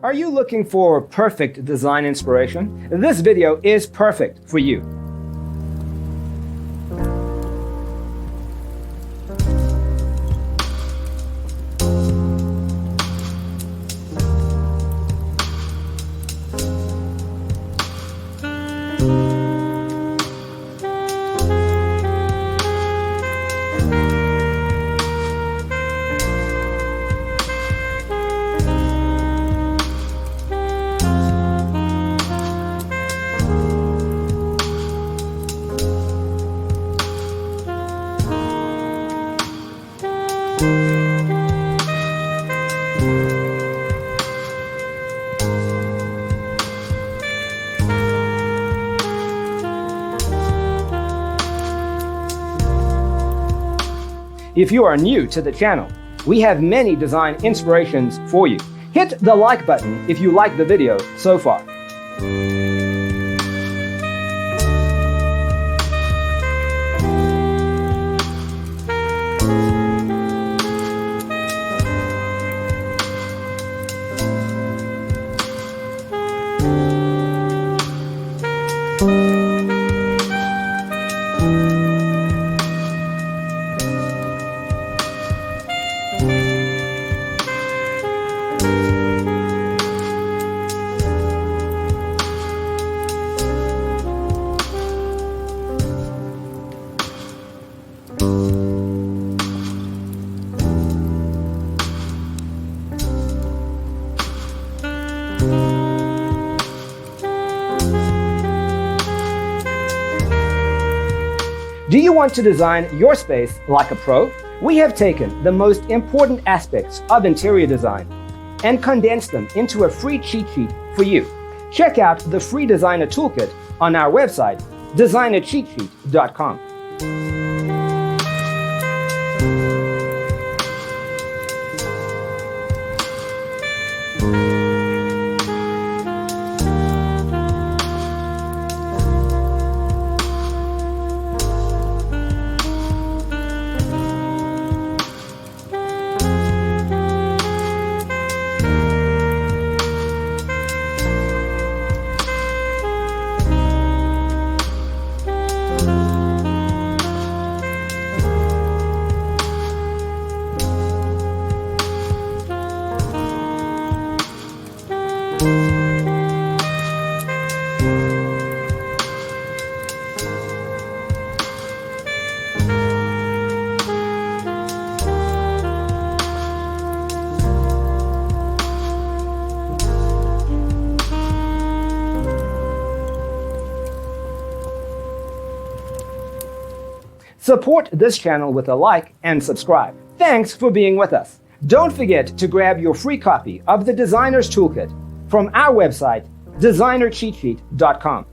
Are you looking for perfect design inspiration? This video is perfect for you. If you are new to the channel, we have many design inspirations for you. Hit the like button if you like the video so far. Do you want to design your space like a pro? We have taken the most important aspects of interior design and condensed them into a free cheat sheet for you. Check out the free designer toolkit on our website, designercheatsheet.com. Support this channel with a like and subscribe. Thanks for being with us. Don't forget to grab your free copy of the Designer's Toolkit from our website, designercheatsheet.com.